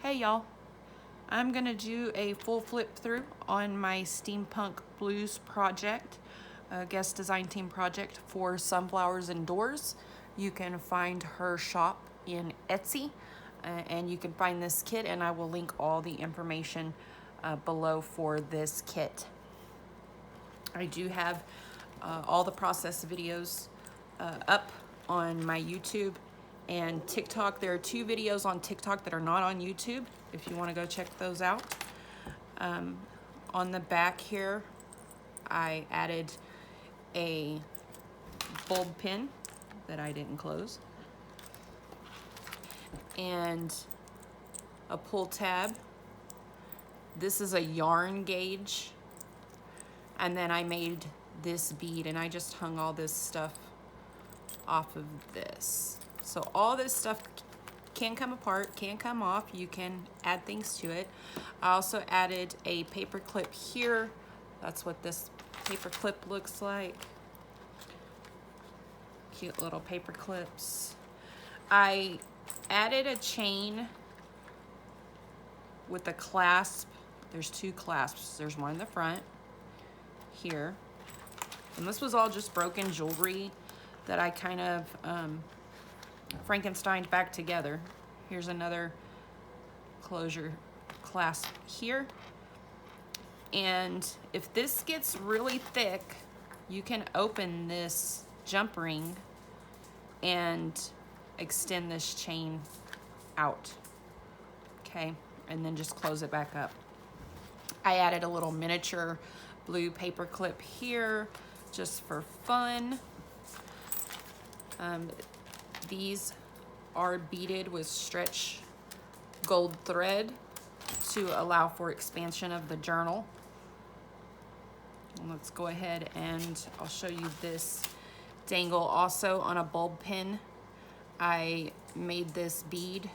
Hey y'all, I'm gonna do a full flip through on my Steampunk Blues project, a guest design team project for Sunflowers Indoors. You can find her shop in Etsy and you can find this kit, and I will link all the information below for this kit. I do have all the process videos up on my YouTube and TikTok. There are 2 videos on TikTok that are not on YouTube if you want to go check those out. On the back here, I added a bulb pin that I didn't close and a pull tab. This is a yarn gauge, and then I made this bead and I just hung all this stuff off of this. So all this stuff can come apart, can come off. You can add things to it. I also added a paper clip here. That's what this paper clip looks like. Cute little paper clips. I added a chain with a clasp. There's 2 clasps. There's one in the front here. And this was all just broken jewelry that I kind of Frankensteined back together. Here's another closure clasp here. And if this gets really thick, you can open this jump ring and extend this chain out. Okay, and then just close it back up. I added a little miniature blue paper clip here just for fun. These are beaded with stretch gold thread to allow for expansion of the journal. And let's go ahead and I'll show you this dangle also on a bulb pin. I made this bead,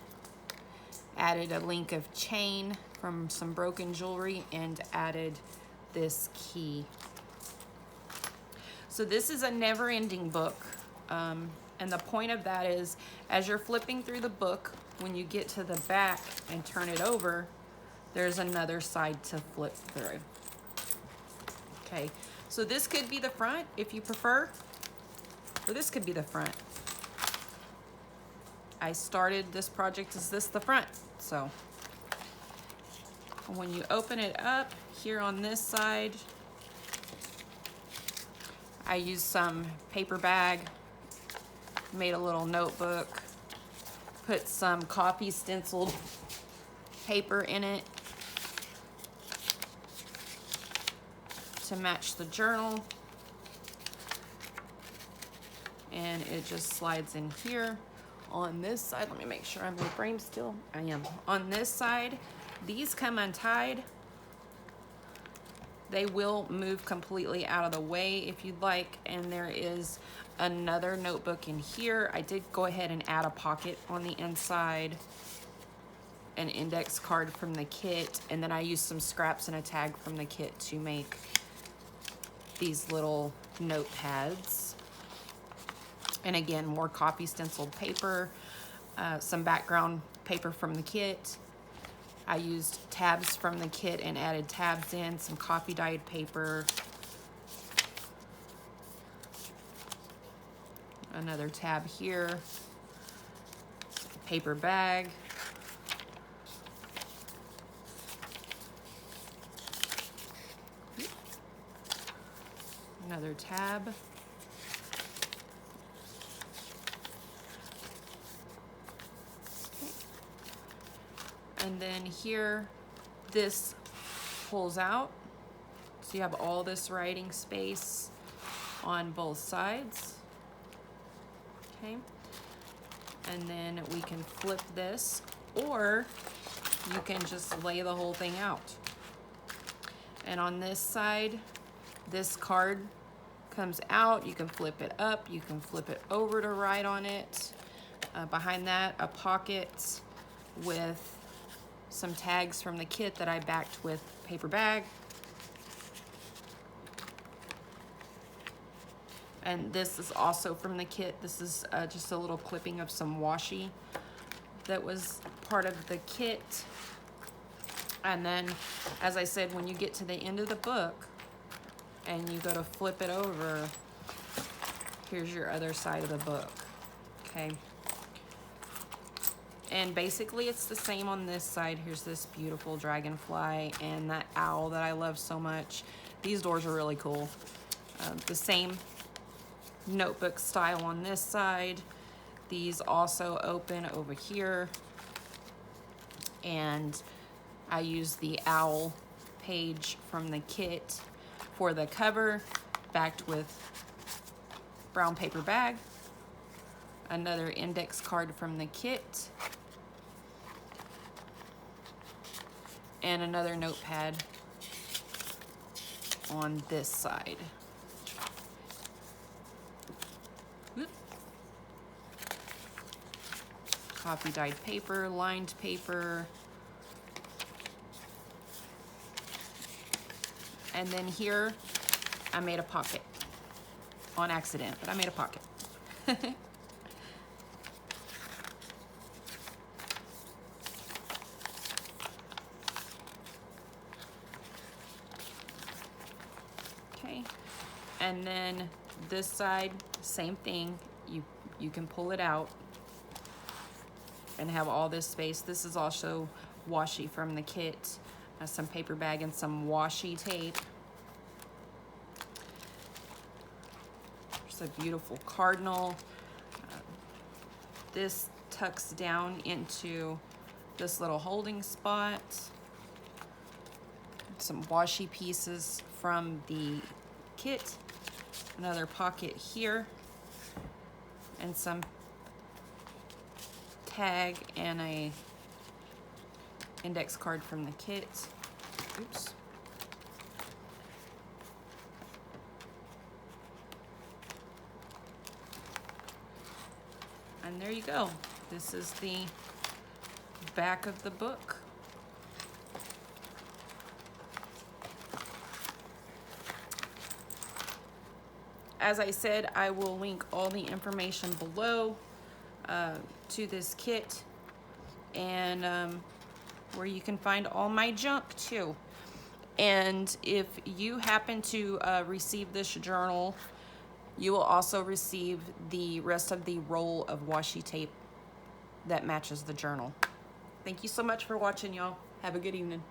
added a link of chain from some broken jewelry, and added this key. So this is a never-ending book. And the point of that is, as you're flipping through the book, when you get to the back and turn it over, there's another side to flip through. Okay, so this could be the front if you prefer, or this could be the front. I started this project as this the front, so when you open it up here on this side, I used some paper bag, made a little notebook, put some copy stenciled paper in it to match the journal, and it just slides in here. On this side, let me make sure I'm in frame still. I am. On this side, these come untied. They will move completely out of the way if you'd like, and there is another notebook in here. I did go ahead and add a pocket on the inside, an index card from the kit, and then I used some scraps and a tag from the kit to make these little notepads. And again, more copy stenciled paper, some background paper from the kit. I used tabs from the kit and added tabs in, some coffee dyed paper, another tab here, paper bag, another tab, and then here this pulls out, so you have all this writing space on both sides. Okay, and then we can flip this, or you can just lay the whole thing out. And on this side, this card comes out. You can flip it up, you can flip it over to write on it. Behind that, a pocket with some tags from the kit that I backed with paper bag. And this is also from the kit. This is just a little clipping of some washi that was part of the kit. And then, as I said, when you get to the end of the book and you go to flip it over, here's your other side of the book, okay? And basically it's the same on this side. Here's this beautiful dragonfly and that owl that I love so much. These doors are really cool. The same notebook style on this side. These also open over here. And I use the owl page from the kit for the cover, backed with brown paper bag. Another index card from the kit. And another notepad on this side. Whoop. Copy dyed paper, lined paper. And then here, I made a pocket. On accident, but I made a pocket. Okay, and then this side, same thing. You can pull it out and have all this space. This is also washi from the kit. Some paper bag and some washi tape. There's a beautiful cardinal. This tucks down into this little holding spot. Some washi pieces from the kit. Another pocket here. And some tag and a index card from the kit. Oops. And there you go. This is the back of the book. As I said, I will link all the information below to this kit, and where you can find all my junk too. And if you happen to receive this journal, you will also receive the rest of the roll of washi tape that matches the journal. Thank you so much for watching, y'all. Have a good evening.